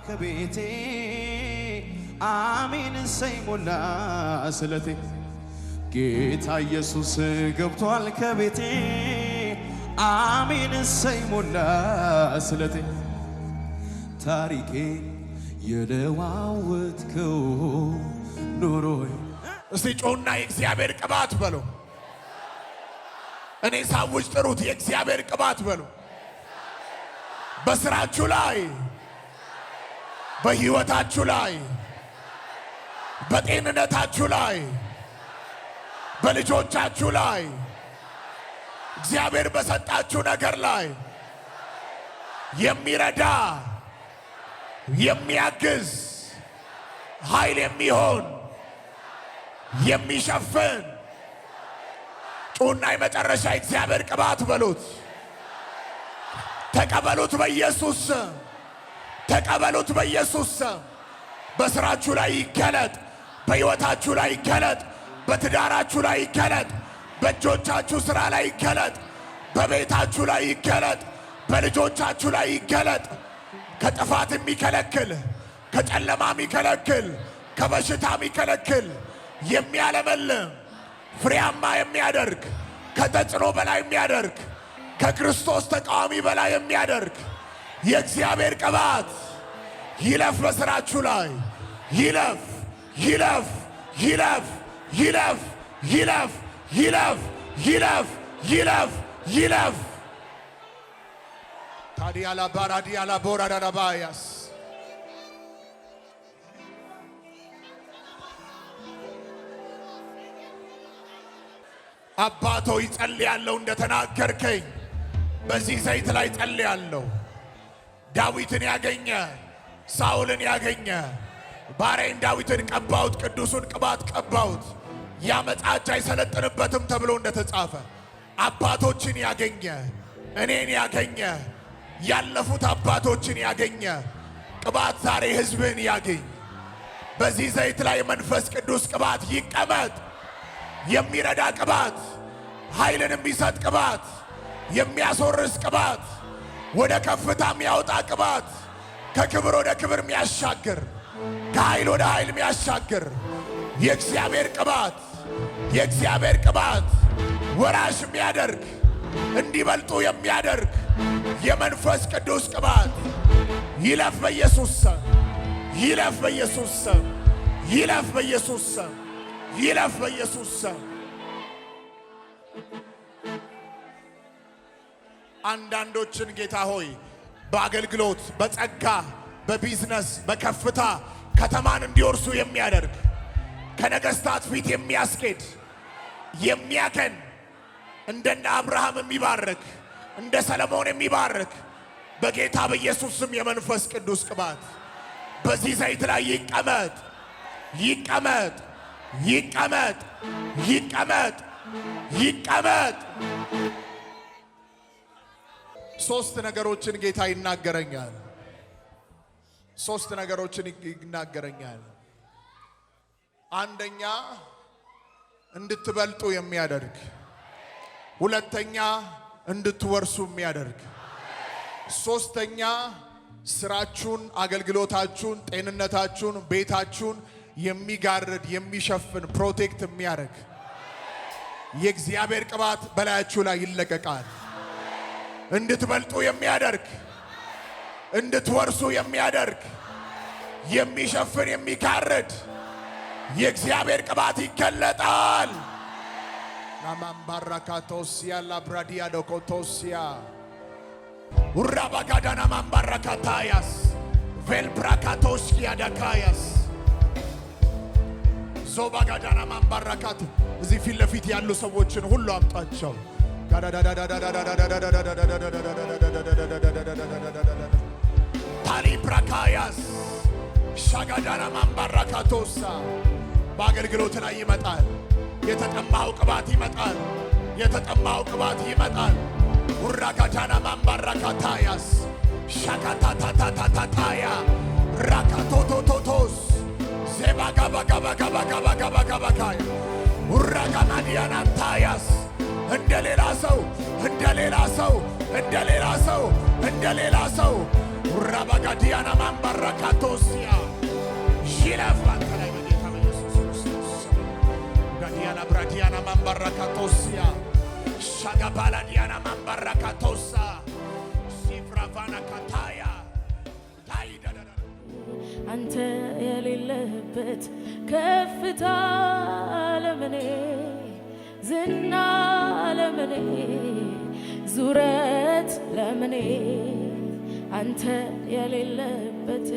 ከቤቴ አሜን ሰይሞላ ስለቴ ጌታ ኢየሱስ ገብቷል ከቤቴ አሜን ሰይሞላ ስለቴ ታሪኬ የለዋወጥከው ኑሮዬ እስቲ ጮና የእግዚአብሔር ቅባት በሉ። እኔ ሳውጅ ጥሩት የእግዚአብሔር ቅባት በሉ። በስራችሁ ላይ፣ በህይወታችሁ ላይ፣ በጤንነታችሁ ላይ፣ በልጆቻችሁ ላይ፣ እግዚአብሔር በሰጣችሁ ነገር ላይ የሚረዳ የሚያግዝ ኃይል የሚሆን የሚሸፍን ጩና የመጨረሻ እግዚአብሔር ቅባት በሉት። ተቀበሉት በኢየሱስ ስም። ተቀበሉት በኢየሱስ ስም። በስራችሁ ላይ ይገለጥ፣ በህይወታችሁ ላይ ይገለጥ፣ በትዳራችሁ ላይ ይገለጥ፣ በእጆቻችሁ ሥራ ላይ ይገለጥ፣ በቤታችሁ ላይ ይገለጥ፣ በልጆቻችሁ ላይ ይገለጥ። ከጥፋት የሚከለክል ከጨለማ የሚከለክል ከበሽታ የሚከለክል የሚያለመልም ፍሬያማ የሚያደርግ ከተጽዕኖ በላይ የሚያደርግ ከክርስቶስ ተቃዋሚ በላይ የሚያደርግ የእግዚአብሔር ቅባት ይለፍ በሥራችሁ ላይ ይለፍ ይለፍ ይለፍ ይለፍ ይለፍ ይለፍ ይለፍ ይለፍ ይለፍ ታዲያላ ባራዲያላ ቦራዳባያስ አባቶ ይጸልያለሁ እንደተናገርከኝ በዚህ ዘይት ላይ ጸልያለሁ። ዳዊትን ያገኘ ሳኦልን ያገኘ ባሪያዬን ዳዊትን ቀባሁት፣ ቅዱሱን ቅባት ቀባሁት፣ ያመጻ እጅ አይሰለጥንበትም ተብሎ እንደተጻፈ አባቶችን ያገኘ እኔን ያገኘ ያለፉት አባቶችን ያገኘ ቅባት ዛሬ ሕዝብን ያገኝ። በዚህ ዘይት ላይ መንፈስ ቅዱስ ቅባት ይቀመጥ። የሚረዳ ቅባት፣ ኃይልን የሚሰጥ ቅባት፣ የሚያስወርስ ቅባት፣ ወደ ከፍታ የሚያወጣ ቅባት፣ ከክብር ወደ ክብር የሚያሻግር፣ ከኃይል ወደ ኃይል የሚያሻግር የእግዚአብሔር ቅባት፣ የእግዚአብሔር ቅባት ወራሽ የሚያደርግ እንዲበልጡ የሚያደርግ የመንፈስ ቅዱስ ቅባት ይለፍ በኢየሱስ ስም፣ ይለፍ በኢየሱስ ስም፣ ይለፍ በኢየሱስ ስም፣ ይለፍ በኢየሱስ ስም። አንዳንዶችን ጌታ ሆይ በአገልግሎት በጸጋ በቢዝነስ በከፍታ ከተማን እንዲወርሱ የሚያደርግ ከነገስታት ፊት የሚያስኬድ የሚያከን እንደነ አብርሃም የሚባርክ እንደ ሰለሞን የሚባርክ በጌታ በኢየሱስ ስም የመንፈስ ቅዱስ ቅባት በዚህ ዘይት ላይ ይቀመጥ፣ ይቀመጥ፣ ይቀመጥ፣ ይቀመጥ፣ ይቀመጥ። ሶስት ነገሮችን ጌታ ይናገረኛል። ሶስት ነገሮችን ይናገረኛል። አንደኛ እንድትበልጡ የሚያደርግ፣ ሁለተኛ እንድትወርሱ የሚያደርግ፣ ሶስተኛ ስራችሁን፣ አገልግሎታችሁን፣ ጤንነታችሁን፣ ቤታችሁን የሚጋርድ የሚሸፍን ፕሮቴክት የሚያደርግ የእግዚአብሔር ቅባት በላያችሁ ላይ ይለቀቃል። እንድትበልጡ የሚያደርግ፣ እንድትወርሱ የሚያደርግ፣ የሚሸፍን የሚጋርድ የእግዚአብሔር ቅባት ይገለጣል። ናማምባራካቶሲያ ላብራዲያ ዶኮቶሲያ ኡራባጋዳና ማምባራካታያስ ቬልብራካቶስኪያ ዳካያስ ዞባጋዳና ማምባራካት እዚህ ፊት ለፊት ያሉ ሰዎችን ሁሉ አምጣቸው። ታሊ ብራካያስ ሻጋዳና ማምባራካቶሳ በአገልግሎት ላይ ይመጣል። የተጠማው ቅባት ይመጣል። የተጠማው ቅባት ይመጣል። ውራጋዳና ማምባራካታያስ ሻካታታታታታያ ራካቶቶቶቶስ ዜባጋባጋባጋባጋባጋባጋባጋያ ውራጋማዲያናታያስ እንደሌላ ሰው እንደሌላ ሰው እንደሌላ ሰው እንደሌላ ሰው ራባጋዲያና ማምባራካቶሲያ ሺላፋን ከላይ በጌታ በኢየሱስ ክርስቶስ ጋዲያና ብራዲያና ማምባራካቶሲያ ሻጋባላዲያና ማምባራካቶሳ ሲፍራቫና ካታያ ታይዳዳዳ አንተ የሌለበት ከፍታ ለምኔ ዝና ለምኔ ዙረት ለምኔ አንተ የሌለበት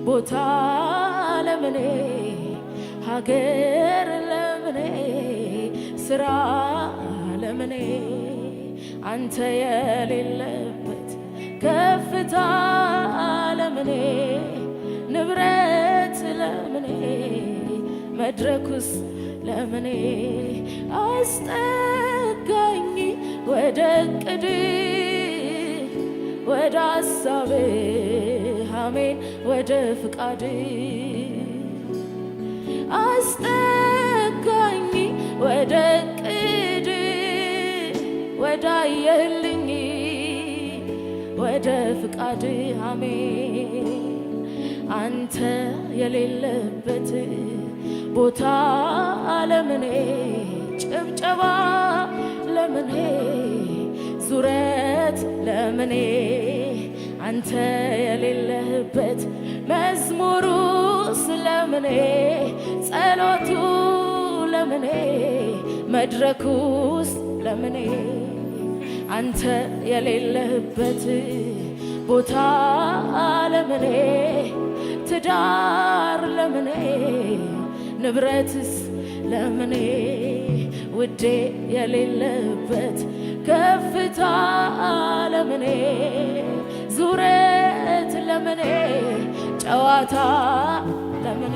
ቦታ ለምኔ ሀገር ለምኔ ስራ ለምኔ አንተ የሌለበት ከፍታ ለምኔ ንብረት ለምኔ መድረኩስ ለምኔ አስጠጋኝ ወደ ዕቅድ ወደ ሐሳብ አሜን ወደ ፍቃድ አስጠጋኝ ወደ ዕቅድ ወደ አየህልኝ ወደ ፍቃድ አሜን አንተ የሌለበት ቦታ ለምኔ ጭብጨባ ለምኔ ዙረት ለምኔ አንተ የሌለበት መዝሙሩስ ለምኔ ጸሎቱ ለምኔ መድረኩስ ለምኔ አንተ የሌለበት ቦታ ለምኔ ትዳር ለምኔ ንብረትስ ለምኔ ውዴ የሌለበት ከፍታ ለምኔ ዙረት ለምኔ ጨዋታ ለምኔ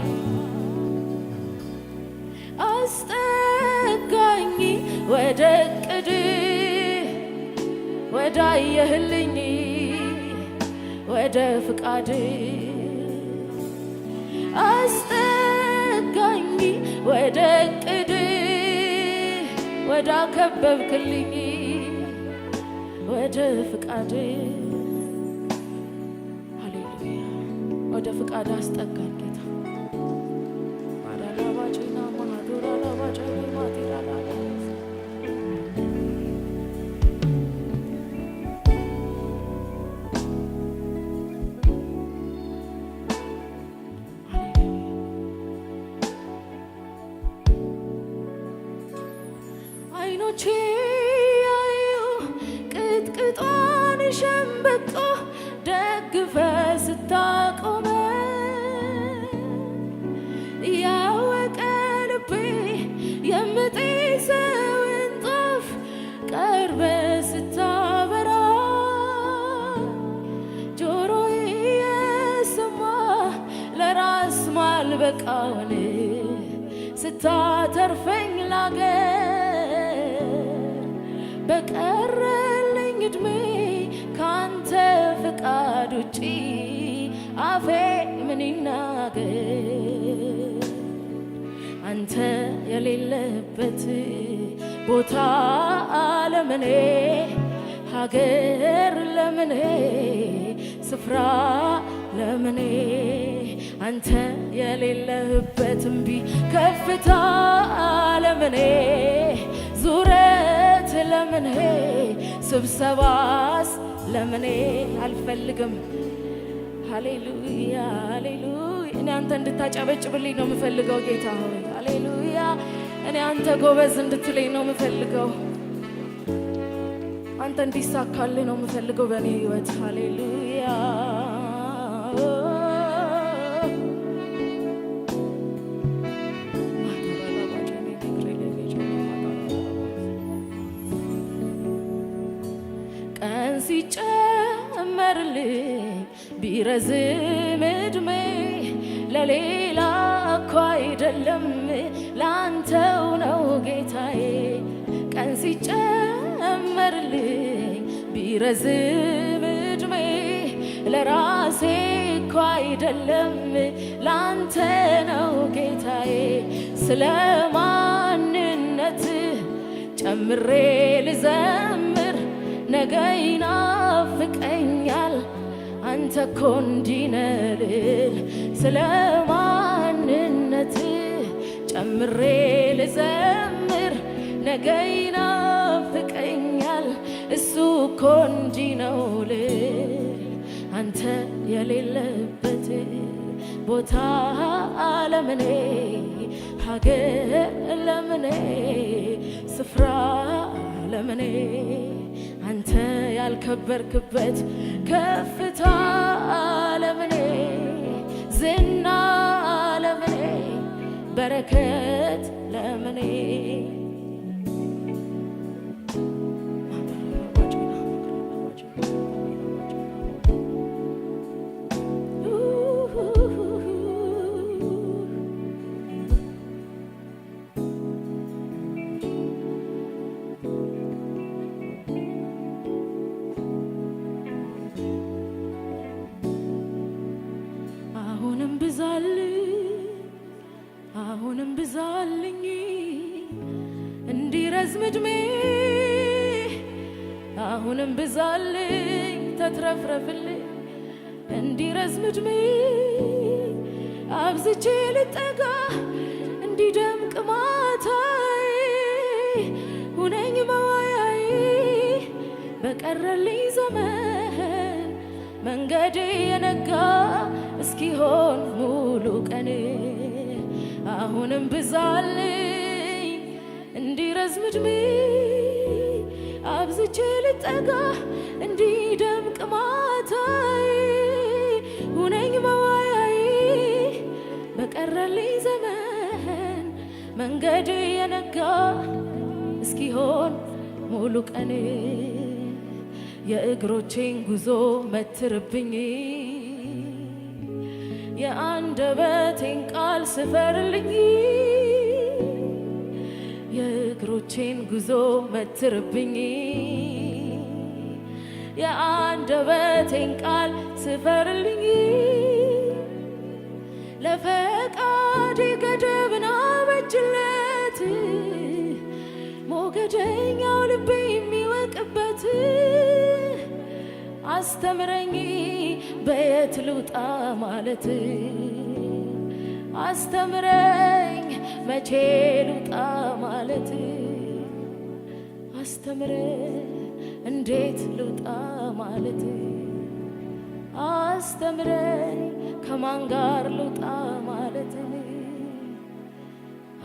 አስጠጋኝ ወደ ዕቅድ ወደ አየህልኝ ወደ ፍቃድ አስጠጋኝ ወደ ዕቅድ ወደ አከበብክልኝ ወደ ፍቃድ ሃሌሉያ ወደ ፍቃድ አስጠጋኝ ጌታ ማዳላባጭና ማዶራላባጭ ማቲራላ አይኖቼ ያዩ ቅጥቅጧን ሸምበቆ ደግፈ ስታቆመ ያወቀ ልቤ የምጤሰውን ጧፍ ቀርበ ስታበራ ጆሮዬ የሰማ ለራስ ማልበቃውን ስታተርፈኝ ላገር በቀረልኝ ዕድሜ ካንተ ፍቃድ ውጪ አፌ ምን ይናገር አንተ የሌለበት ቦታ ለምኔ ሀገር ለምኔ ስፍራ ለምኔ አንተ የሌለበት እምቢ ከፍታ ለምኔ ዙረት ለምኔ ስብሰባስ ለምኔ አልፈልግም ሃሌሉያ ሃሌሉያ እኔ አንተ እንድታጨበጭብልኝ ነው የምፈልገው ጌታ ሆይ ሃሌሉያ እኔ አንተ ጎበዝ እንድትለኝ ነው የምፈልገው አንተ እንዲሳካልህ ነው የምፈልገው በእኔ ህይወት ሃሌሉያ ቀን ሲጨመርልኝ ቢረዝም ዕድሜ ለሌላ እኮ አይደለም ላንተው ነው ጌታዬ ቀን ሲጨመርልኝ ቢረዝም ዕድሜ ለራሴ እኮ አይደለም ላንተ ነው ጌታዬ ስለ ማንነት ጨምሬ ልዘምር ነገ ይናፍቀኛል አንተ እኮ እንዲህ ነህ ስለ ማንነት ጨምሬ ልዘምር ነገ ይናፍቀኛል እሱ እኮ እንዲህ ነው ልል አንተ የሌለበት ቦታ ለምኔ ሀገር ለምኔ ስፍራ ለምኔ አንተ ያልከበርክበት ከፍታ ለምኔ ዝና ለምኔ በረከት ለምኔ አሁንም ብዛልኝ እንዲረዝም ዕድሜ አሁንም ብዛልኝ ተትረፍረፍልኝ እንዲረዝም ዕድሜ አብዝቼ ልጠጋ እንዲደምቅ ማታዬ ሁነኝ መዋያዬ በቀረልኝ ዘመን መንገዴ የነጋ እስኪሆን ሙሉ ቀን አሁንም ብዛልኝ እንዲረዝም ዕድሜ አብዝቼ ልጠጋ እንዲደምቅ ማታዬ ሁነኝ መዋያዬ በቀረልኝ ዘመን መንገዴ የነጋ እስኪሆን ሙሉ ቀን የእግሮቼን ጉዞ መትርብኝ የአንደበቴን ቃል ስፈርልኝ የእግሮቼን ጉዞ መትርብኝ የአንደበቴን ቃል ስፈርልኝ ለፈቃዴ ገደብን አበጅለት ሞገደኛው ልቤ የሚወቅበት አስተምረኝ በየት ልውጣ ማለት አስተምረኝ መቼ ልውጣ ማለት አስተምረኝ እንዴት ልውጣ ማለት አስተምረኝ ከማን ጋር ልውጣ ማለት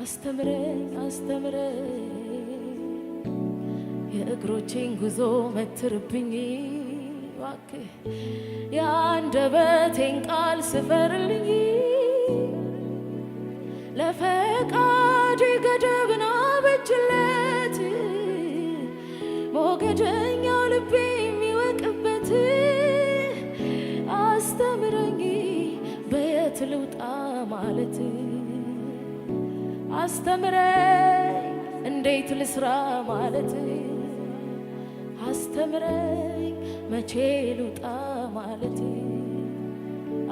አስተምረኝ የእግሮቼን ጉዞ መትርብኝ እባክህ የአንደበቴን ቃል ስፈርልኝ ለፈቃዴ ገደብን አበጅለት ሞገደኛው ልቤ የሚወቅበት አስተምረኝ በየት ልውጣ ማለት አስተምረኝ እንዴት ልስራ ማለት አስተምረኝ መቼ ልውጣ ማለት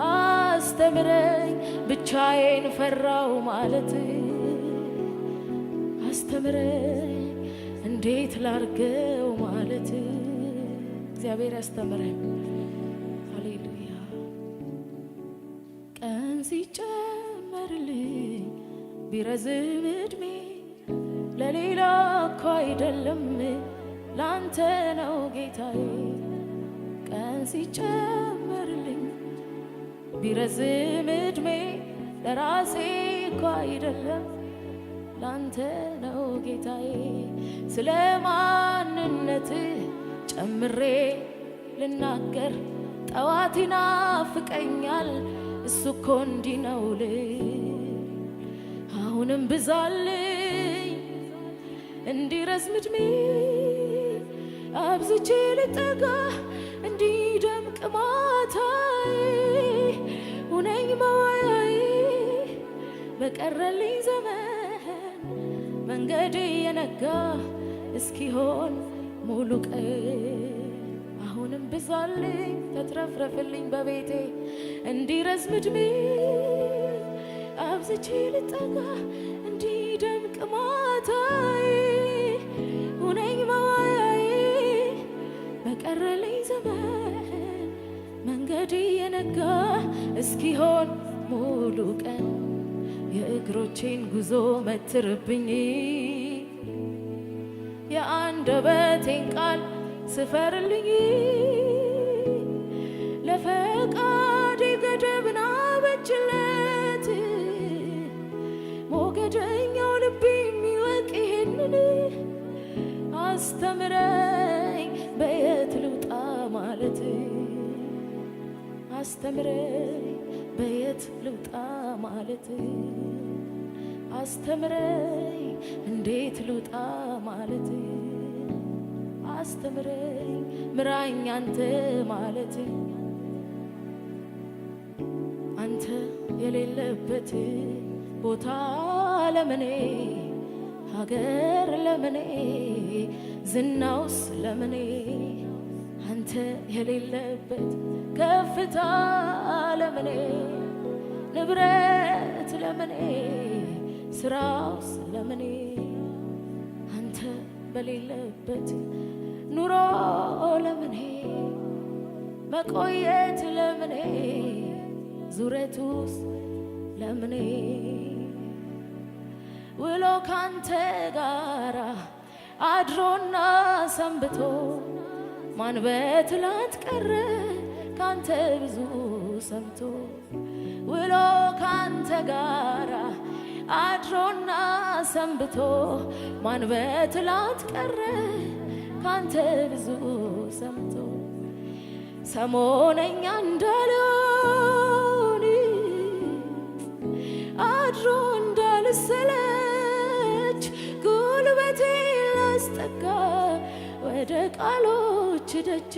አስተምረኝ ብቻዬን ፈራው ማለት አስተምረኝ እንዴት ላርገው ማለት እግዚአብሔር ያስተምረኝ። ሃሌሉያ። ቀን ሲጨመርልኝ ቢረዝም ዕድሜ ለሌላ እኮ አይደለም ላንተ ነው ጌታዬ። ቀን ሲጨመርልኝ ቢረዝም ዕድሜ ለራሴ እኮ አይደለም ላንተ ነው ጌታዬ። ስለ ማንነትህ ጨምሬ ልናገር ጠዋት ይናፍቀኛል እሱ እኮ እንዲህ ነው ልል አሁንም ብዛልኝ እንዲረዝም ዕድሜ አብዝቼ ልጠጋ እንዲደምቅ ማታዬ ሁነኝ መዋያዬ በቀረልኝ ዘመን መንገዴ የነጋ እስኪሆን ሙሉ ቀን አሁንም ብዛልኝ ተትረፍረፍልኝ በቤቴ እንዲረዝም ዕድሜ አብዝቼ ልጠጋ እንዲደምቅ ማታዬ ሁነኝ መዋያዬ በቀረልኝ ዘመን መንገድ የነጋ እስኪሆን ሙሉ ቀን የእግሮቼን ጉዞ መትርብኝ የአንደበቴን ቃል ስፈርልኝ ለፈቃዴ ገደብን አበጅለት ሞገደኛው ልቤ የሚወቅ ይሄንን አስተምረኝ በየት ልውጣ ማለት አስተምረኝ በየት ልውጣ ማለት አስተምረኝ እንዴት ልውጣ ማለት አስተምረኝ ምራኝ አንተ ማለት አንተ የሌለበት ቦታ ለምኔ ሀገር ለምኔ ዝናውስ ለምኔ አንተ የሌለበት ከፍታ ለምኔ ንብረት ለምኔ ስራውስ ለምኔ አንተ በሌለበት ኑሮ ለምኔ መቆየት ለምኔ ዙረቱስ ለምኔ ውሎ ካንተ ጋራ አድሮና ሰንብቶ ማን በትላት ቀረ ካንተ ብዙ ሰምቶ ውሎ ካንተ ጋራ አድሮና ሰንብቶ ማን በትላት ቀረ ካንተ ብዙ ሰምቶ ሰሞነኛ እንዳልሆን አድሮ እንዳልሰለች ጉልበቴ ላስጠጋ ወደ ቃሎች ደጅ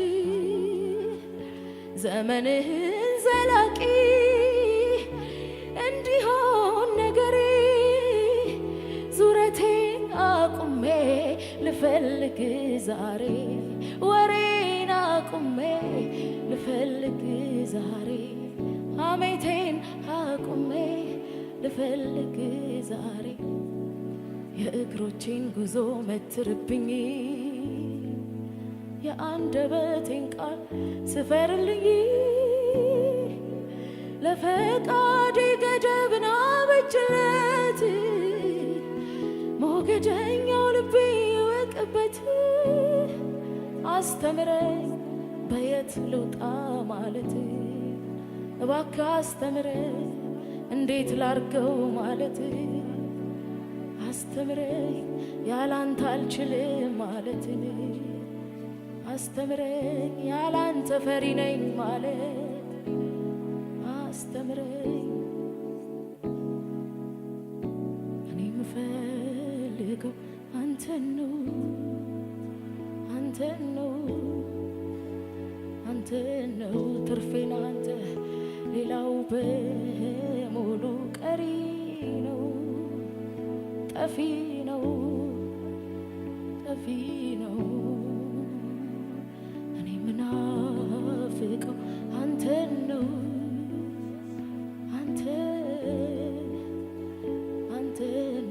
ዘመንህን ዘላቂ እንዲሆን ነገሬ ዙረቴን አቁሜ ልፈልግ ዛሬ ወሬን አቁሜ ልፈልግ ዛሬ ሐሜቴን አቁሜ ልፈልግ ዛሬ የእግሮቼን ጉዞ መትርብኝ የአንደበቴን ቃል ስፈርልኝ ለፈቃዴ ገደብን አበጅለት ሞገደኛው ልቤ ይወቅበት አስተምረኝ በየት ልውጣ ማለት እባክህ አስተምረኝ እንዴት ላርገው ማለት አስተምረኝ ያላንተ አልችልም ማለት አስተምረኝ ያላንተ ፈሪ ነኝ ማለት አስተምረኝ እኔ የምፈልገው አንተን ነው አንተን ነው አንተን ነው ትርፌን አንተ ሌላው በሙሉ ቀሪ ነው ጠፊ ነው ጠፊ ነው እኔ ምናፍቀው አንተን ነው አንተ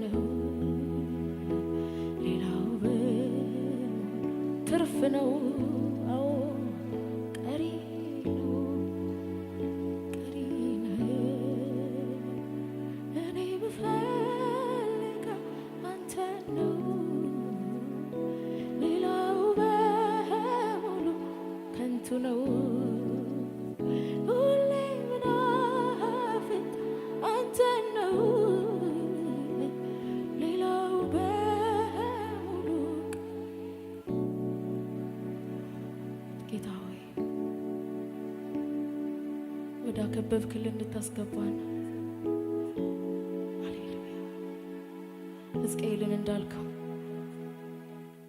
ነው ሌላው ትርፍ ነው አዎ ቀሪ ነው ቀሪ ነው እኔ ብፈልገው አንተን ነው ሌላው በሙሉ ከንቱ ነው ሁሌ ምናፍቅ አንተን ነው ሌላው በሙሉ ጌታ ሆይ ወደ አከበብክልን እንድታስገባን ሃሌሉያ ሕዝቅኤልን እንዳልከው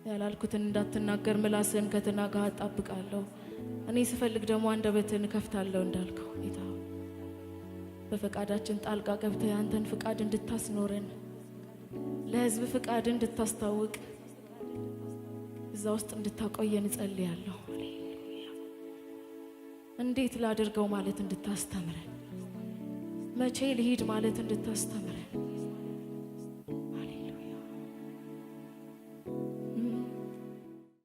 ያላልኩትን እንዳትናገር ምላስን ከትናጋ አጣብቃለሁ እኔ ስፈልግ ደግሞ አንደበትን እከፍታለሁ እንዳልከው ጌታ በፈቃዳችን ጣልቃ ገብተህ ያንተን ፍቃድ እንድታስኖረን ለሕዝብ ፍቃድ እንድታስታውቅ እዛ ውስጥ እንድታቆየን እጸልያለሁ። ሃሌሉያ እንዴት ላድርገው ማለት እንድታስተምረን መቼ ልሂድ ማለት እንድታስተምረን